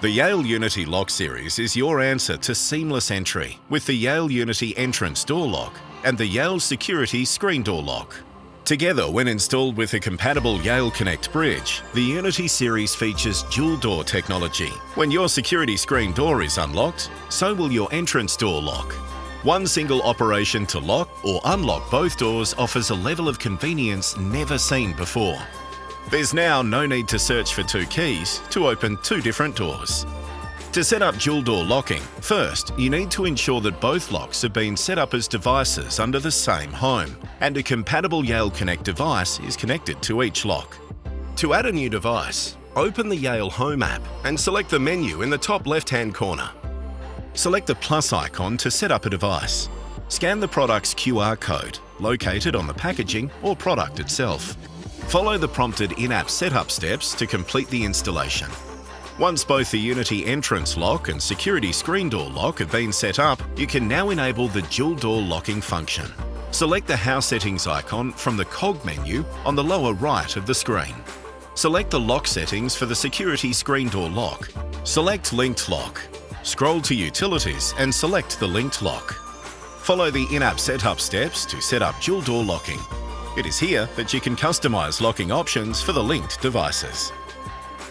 The Yale Unity Lock series is your answer to seamless entry with the Yale Unity Entrance Door Lock and the Yale Security Screen Door Lock. Together, when installed with a compatible Yale Connect Bridge, the Unity series features DualDoor Technology. When your security screen door is unlocked, so will your entrance door lock. One single operation to lock or unlock both doors offers a level of convenience never seen before. There's now no need to search for two keys to open two different doors. To set up dual door locking, first you need to ensure that both locks have been set up as devices under the same home, and a compatible Yale Connect device is connected to each lock. To add a new device, open the Yale Home app and select the menu in the top left-hand corner. Select the plus icon to set up a device. Scan the product's QR code, located on the packaging or product itself. Follow the prompted in-app setup steps to complete the installation. Once both the Unity Entrance Lock and Security Screen Door Lock have been set up, you can now enable the dual door locking function. Select the House Settings icon from the cog menu on the lower right of the screen. Select the lock settings for the Security Screen Door Lock. Select Linked Lock. Scroll to Utilities and select the Linked Lock. Follow the in-app setup steps to set up dual door locking. It is here that you can customize locking options for the linked devices.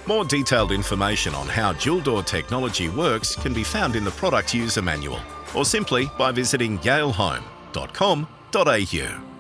More detailed information on how DualDoor technology works can be found in the product user manual or simply by visiting yalehome.com.au.